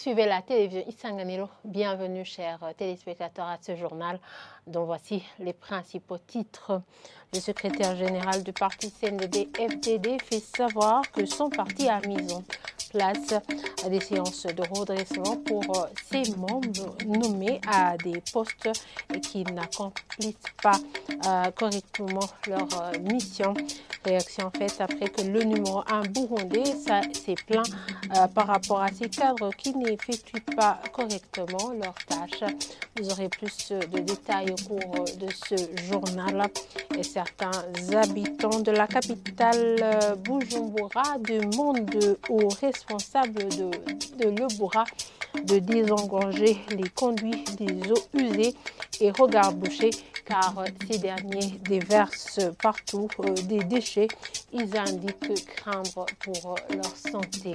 suivez la télévision Isanganiro. Bienvenue, chers téléspectateurs, à ce journal dont voici les principaux titres. Le secrétaire général du parti CNDD-FDD fait savoir que son parti a mis en place des séances de redressement pour ses membres nommés à des postes et qui n'accomplissent pas correctement leur mission. Réaction faite après que le numéro 1 burundais s'est plaint par rapport à ces cadres qui n'effectuent pas correctement leurs tâches. Vous aurez plus de détails au cours de ce journal. Et certains habitants de la capitale Bujumbura demandent aux responsables de Leboura de désengorger les conduits des eaux usées et regards bouchés car ces derniers déversent partout des déchets. Ils indiquent craindre pour leur santé.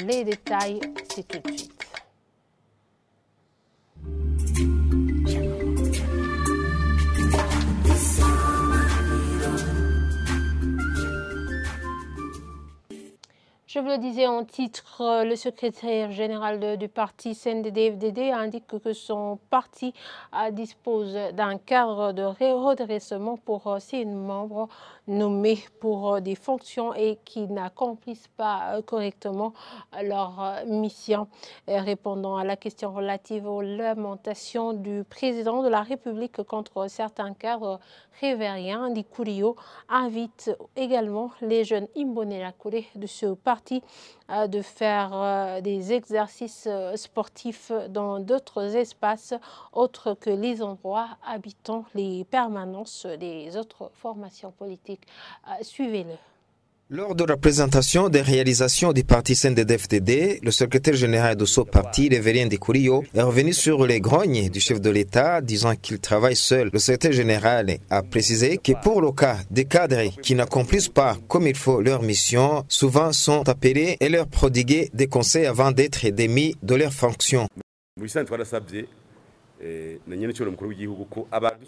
Les détails, c'est tout de suite. Je vous le disais en titre, le secrétaire général du parti CNDD-FDD indique que son parti dispose d'un cadre de redressement pour ses membres nommés pour des fonctions et qui n'accomplissent pas correctement leur mission. Répondant à la question relative aux lamentations du président de la République contre certains cadres révériens, Ndikurio invite également les jeunes Imbonerakure de ce parti de faire des exercices sportifs dans d'autres espaces autres que les endroits habitant les permanences des autres formations politiques. Suivez-le. Lors de la présentation des réalisations du parti CNDD-FDD, le secrétaire général de ce parti, Révérien Ndikurio, est revenu sur les grognes du chef de l'État, disant qu'il travaille seul. Le secrétaire général a précisé que pour le cas des cadres qui n'accomplissent pas comme il faut leur mission, souvent sont appelés et leur prodiguer des conseils avant d'être démis de leurs fonctions.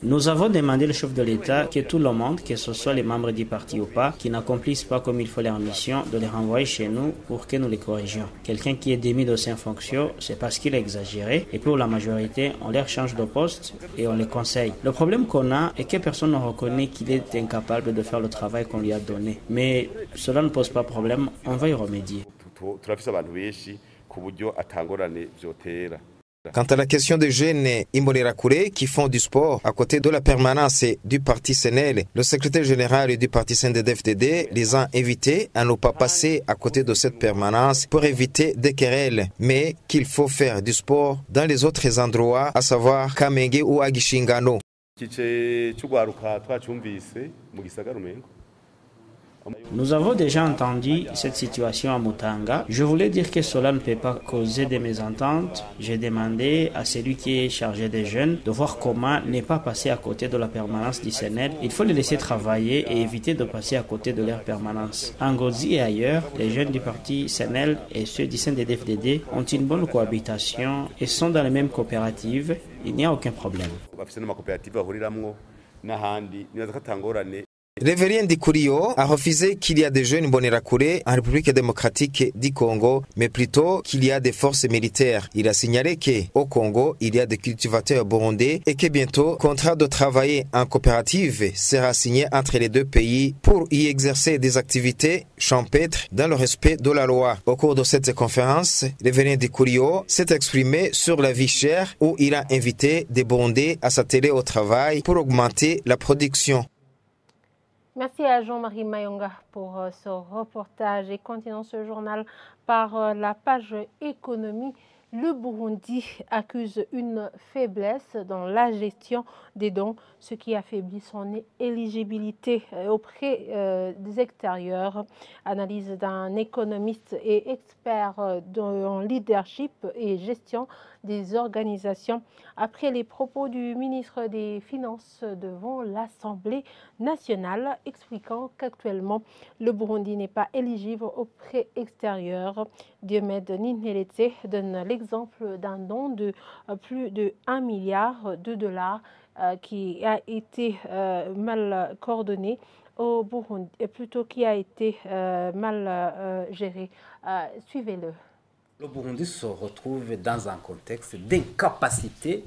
Nous avons demandé au chef de l'État que tout le monde, que ce soit les membres du parti ou pas, qui n'accomplissent pas comme il faut leur mission, de les renvoyer chez nous pour que nous les corrigions. Quelqu'un qui est démis de ses fonctions, c'est parce qu'il a exagéré. Et pour la majorité, on leur change de poste et on les conseille. Le problème qu'on a est que personne ne reconnaît qu'il est incapable de faire le travail qu'on lui a donné. Mais cela ne pose pas problème, on va y remédier. Quant à la question des jeunes Imbonerakure qui font du sport à côté de la permanence du parti CNL, le secrétaire général du parti CNDD-FDD les a invités à ne pas passer à côté de cette permanence pour éviter des querelles, mais qu'il faut faire du sport dans les autres endroits, à savoir Kamenge ou Agishingano. Nous avons déjà entendu cette situation à Mutanga. Je voulais dire que cela ne peut pas causer des mésententes. J'ai demandé à celui qui est chargé des jeunes de voir comment ne pas passer à côté de la permanence du CNL. Il faut les laisser travailler et éviter de passer à côté de leur permanence. En Ngozi et ailleurs, les jeunes du parti CNL et ceux du CNDD-FDD ont une bonne cohabitation et sont dans les mêmes coopératives. Il n'y a aucun problème. Révérien Ndikurio a refusé qu'il y a des jeunes Imbonerakure en République démocratique du Congo, mais plutôt qu'il y a des forces militaires. Il a signalé qu'au Congo, il y a des cultivateurs burundais et que bientôt, contrat de travailler en coopérative sera signé entre les deux pays pour y exercer des activités champêtres dans le respect de la loi. Au cours de cette conférence, Révérien Ndikurio s'est exprimé sur la vie chère où il a invité des Burundais à s'atteler au travail pour augmenter la production. Merci à Jean-Marie Mayonga pour ce reportage et continuons ce journal par la page économie. Le Burundi accuse une faiblesse dans la gestion des dons, ce qui affaiblit son éligibilité auprès des extérieurs. Analyse d'un économiste et expert en leadership et gestion des organisations après les propos du ministre des Finances devant l'Assemblée nationale expliquant qu'actuellement le Burundi n'est pas éligible aux prêts extérieurs. Diomède Nineletse donne l'exemple d'un don de plus de 1 milliard de dollars qui a été mal coordonné au Burundi, plutôt qui a été mal géré. Suivez-le. Le Burundi se retrouve dans un contexte d'incapacité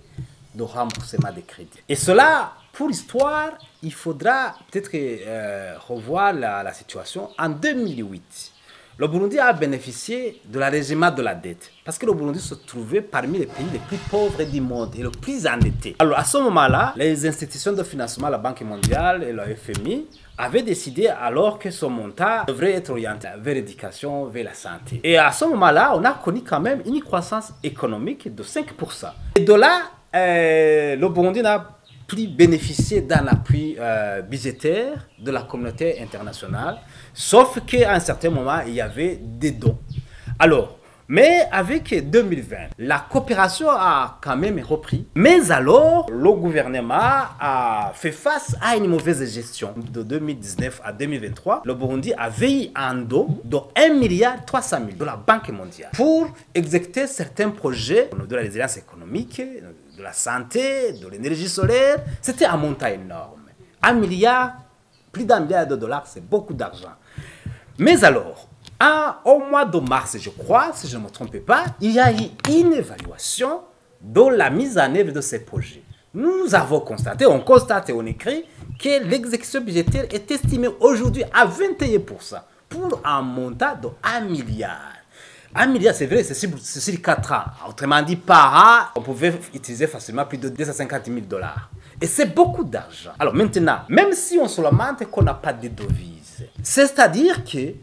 de remboursement des crédits. Et cela, pour l'histoire, il faudra peut-être revoir la situation. En 2008, le Burundi a bénéficié de l'allègement de la dette parce que le Burundi se trouvait parmi les pays les plus pauvres du monde et le plus endetté. Alors à ce moment-là, les institutions de financement, la Banque mondiale et le FMI, avaient décidé alors que ce montant devrait être orienté vers l'éducation, vers la santé. Et à ce moment-là, on a connu quand même une croissance économique de 5%. Et de là, le Burundi n'a plus bénéficié d'un appui budgétaire de la communauté internationale, sauf qu'à un certain moment, il y avait des dons. Alors, mais avec 2020, la coopération a quand même repris. Mais alors, le gouvernement a fait face à une mauvaise gestion. De 2019 à 2023, le Burundi avait eu un don de 1,3 milliard de la Banque mondiale pour exécuter certains projets de la résilience économique, de la santé, de l'énergie solaire. C'était un montant énorme. 1 milliard, plus d'1 milliard de dollars, c'est beaucoup d'argent. Mais alors, au mois de mars, je crois, si je ne me trompe pas, il y a eu une évaluation de la mise en œuvre de ces projets. Nous avons constaté, on constate et on écrit que l'exécution budgétaire est estimée aujourd'hui à 21% pour un montant de 1 milliard. 1 milliard, c'est vrai, c'est sur 4 ans. Autrement dit, par an, on pouvait utiliser facilement plus de 250 000 dollars. Et c'est beaucoup d'argent. Alors maintenant, même si on se lamente qu'on n'a pas de devises, c'est-à-dire que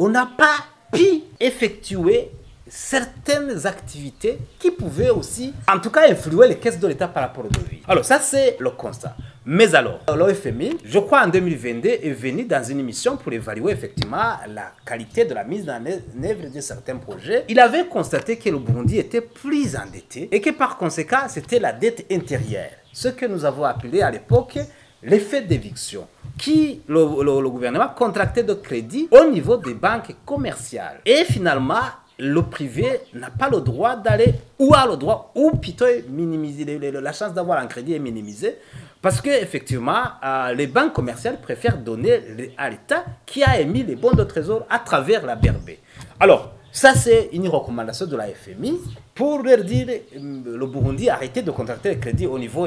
on n'a pas pu effectuer certaines activités qui pouvaient aussi, en tout cas, influer les caisses de l'État par rapport aux devises. Alors ça, c'est le constat. Mais alors, le FMI, je crois en 2022, est venu dans une émission pour évaluer effectivement la qualité de la mise en œuvre de certains projets. Il avait constaté que le Burundi était plus endetté et que par conséquent, c'était la dette intérieure. Ce que nous avons appelé à l'époque l'effet d'éviction, qui le gouvernement contractait de crédit au niveau des banques commerciales. Et finalement, le privé n'a pas le droit d'aller, ou a le droit, ou plutôt minimiser, la chance d'avoir un crédit est minimisée, parce qu'effectivement, les banques commerciales préfèrent donner à l'État qui a émis les bons de trésor à travers la BRB. Alors, ça c'est une recommandation de la FMI pour leur dire, le Burundi, arrêtez de contracter le crédit au niveau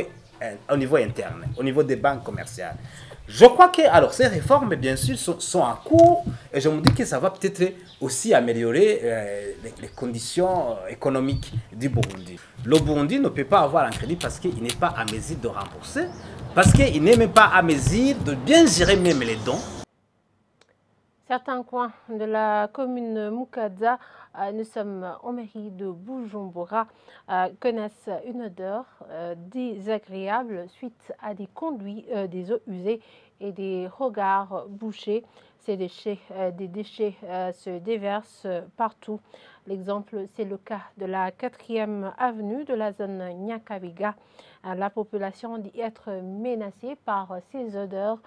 interne, au niveau des banques commerciales. Je crois que alors, ces réformes, bien sûr, sont en cours et je me dis que ça va peut-être aussi améliorer les conditions économiques du Burundi. Le Burundi ne peut pas avoir un crédit parce qu'il n'est pas à mesure de rembourser, parce qu'il n'est même pas à mesure de bien gérer même les dons. Certains coins de la commune Mukaza, nous sommes en mairie de Bujumbura, connaissent une odeur désagréable suite à des conduits, des eaux usées et des regards bouchés. Des déchets se déversent partout. L'exemple, c'est le cas de la 4e avenue de la zone Nyakabiga. La population dit être menacée par ces odeurs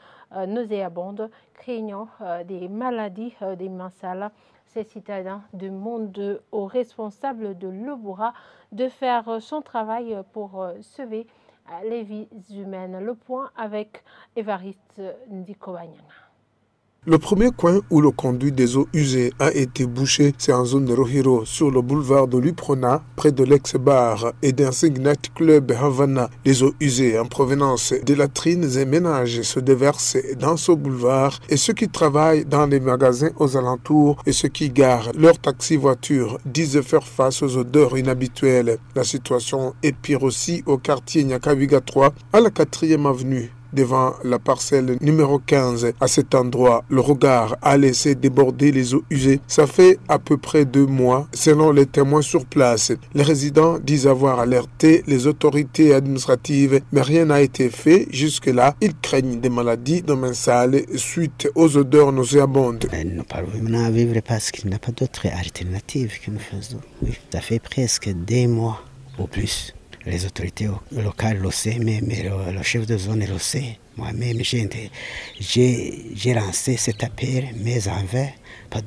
nauséabondes, craignant des maladies des mains sales. Ces citadins demandent aux responsables de l'Obura de faire son travail pour sauver les vies humaines. Le point avec Évariste Ndikobanyana. Le premier coin où le conduit des eaux usées a été bouché, c'est en zone de Rohiro, sur le boulevard de l'Uprona, près de l'ex-bar et d'un Night Club Havana. Les eaux usées en provenance des latrines et ménages se déversent dans ce boulevard et ceux qui travaillent dans les magasins aux alentours et ceux qui garent leur taxi-voiture disent faire face aux odeurs inhabituelles. La situation est pire aussi au quartier Nyakabiga 3, à la 4e avenue. Devant la parcelle numéro 15. À cet endroit, le regard a laissé déborder les eaux usées. Ça fait à peu près 2 mois, selon les témoins sur place. Les résidents disent avoir alerté les autorités administratives, mais rien n'a été fait jusque-là. Ils craignent des maladies de mains sales suite aux odeurs nauséabondes. Nous parvenons à vivre parce qu'il n'y a pas d'autre alternative que nous faisons. Oui. Ça fait presque 2 mois ou plus. Les autorités locales le savent, mais le chef de zone le sait. Moi-même, j'ai lancé cet appel, mais en vain, pas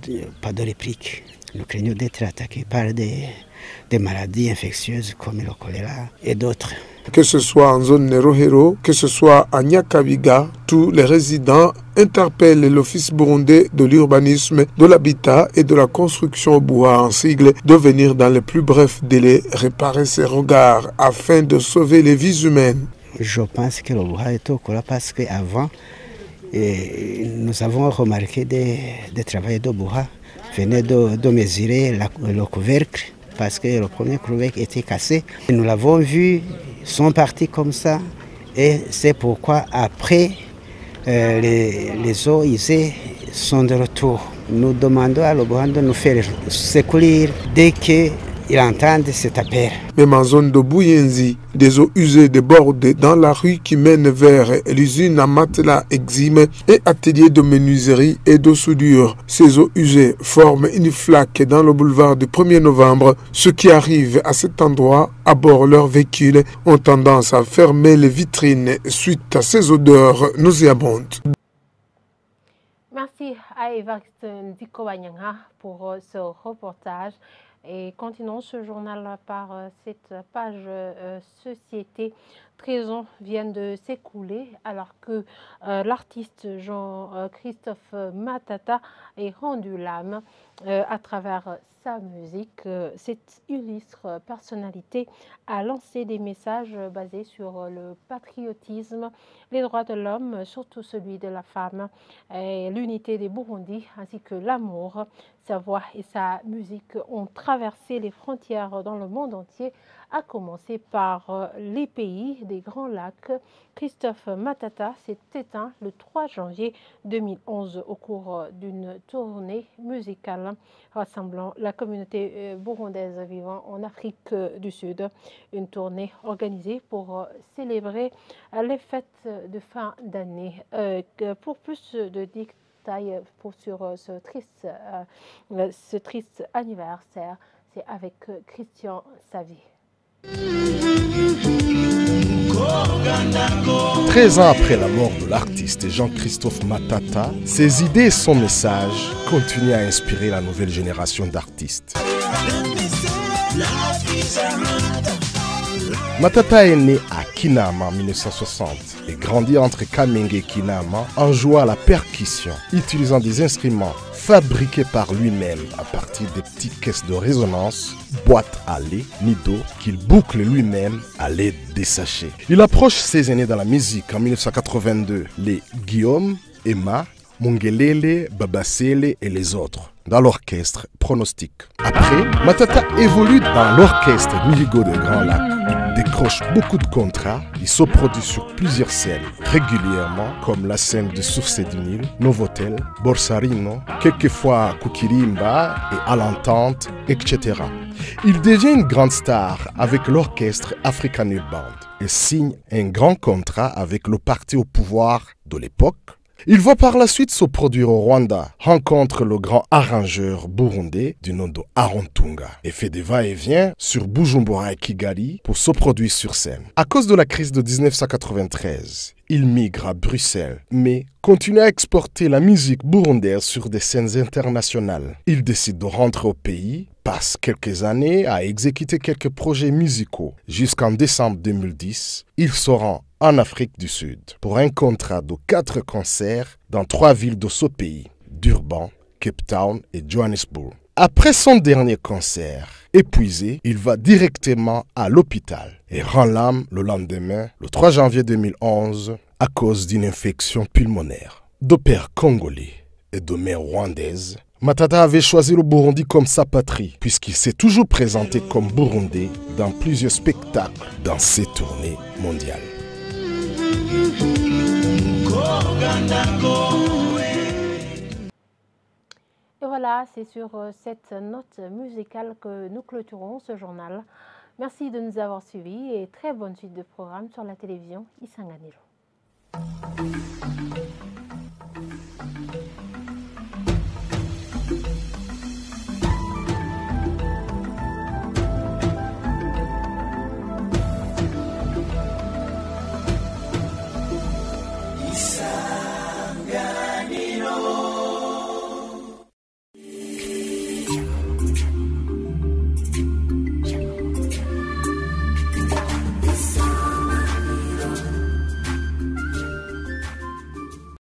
de réplique. Nous craignons d'être attaqués par des maladies infectieuses comme le choléra et d'autres. Que ce soit en zone Nerohero, que ce soit à Nyakabiga, tous les résidents interpellent l'Office burundais de l'urbanisme, de l'habitat et de la construction Bouha en sigle de venir dans les plus brefs délais réparer ces regards afin de sauver les vies humaines. Je pense que le Bouha est au courant parce qu'avant, nous avons remarqué des travailleurs de Bouha venaient de mesurer le couvercle parce que le premier couvercle était cassé. Et nous l'avons vu, ils sont partis comme ça et c'est pourquoi après les eaux usées sont de retour. Nous demandons à l'Obuhan de nous faire secourir dès qu'ils entendent cet appel. Même en zone de Bouyenzi, des eaux usées débordent dans la rue qui mène vers l'usine à matelas exime et atelier de menuiserie et de soudure. Ces eaux usées forment une flaque dans le boulevard du 1er novembre. Ceux qui arrivent à cet endroit à bord leurs véhicules ont tendance à fermer les vitrines suite à ces odeurs nauséabondes. Merci à Evariste Ndikobanyanga pour ce reportage. Et continuons ce journal par cette page société. 13 ans viennent de s'écouler alors que l'artiste Jean-Christophe Matata est rendu l'âme à travers sa musique. Cette illustre personnalité a lancé des messages basés sur le patriotisme, les droits de l'homme, surtout celui de la femme, et l'unité des Burundis ainsi que l'amour. Sa voix et sa musique ont traversé les frontières dans le monde entier, à commencer par les pays des Grands Lacs. Christophe Matata s'est éteint le 3 janvier 2011 au cours d'une tournée musicale rassemblant la communauté burundaise vivant en Afrique du Sud. Une tournée organisée pour célébrer les fêtes de fin d'année. Pour plus de détails sur ce triste anniversaire, c'est avec Christian Savier. 13 ans après la mort de l'artiste Jean-Christophe Matata, ses idées et son message continuent à inspirer la nouvelle génération d'artistes. Matata est né à Kinama en 1960 et grandit entre Kamenge et Kinama en jouant à la percussion, utilisant des instruments fabriqués par lui-même à partir des petites caisses de résonance, boîtes à lait, nido, qu'il boucle lui-même à l'aide des sachets. Il approche ses aînés dans la musique en 1982, les Guillaume, Emma, Mungelele, Babasele et les autres, dans l'orchestre Pronostic. Après, Matata évolue dans l'orchestre Miligo de Grand Lac. Il décroche beaucoup de contrats, il se produit sur plusieurs scènes régulièrement, comme la scène de Source du Nil, Novotel, Borsarino, quelquefois Kukirimba et À l'Entente, etc. Il devient une grande star avec l'orchestre African Band et signe un grand contrat avec le parti au pouvoir de l'époque. Il va par la suite se produire au Rwanda, rencontre le grand arrangeur burundais du nom de Aaron Tunga et fait des va-et-vient sur Bujumbura et Kigali pour se produire sur scène. À cause de la crise de 1993, il migre à Bruxelles, mais continue à exporter la musique burundaise sur des scènes internationales. Il décide de rentrer au pays, passe quelques années à exécuter quelques projets musicaux. Jusqu'en décembre 2010, il se rend en Afrique du Sud pour un contrat de 4 concerts dans 3 villes de ce pays, Durban, Cape Town et Johannesburg. Après son dernier concert, épuisé, il va directement à l'hôpital et rend l'âme le lendemain, le 3 janvier 2011, à cause d'une infection pulmonaire. De père congolais et de mère rwandaise, Matata avait choisi le Burundi comme sa patrie, puisqu'il s'est toujours présenté comme Burundais dans plusieurs spectacles dans ses tournées mondiales. Et voilà, c'est sur cette note musicale que nous clôturons ce journal. Merci de nous avoir suivis et très bonne suite de programme sur la télévision Isanganiro.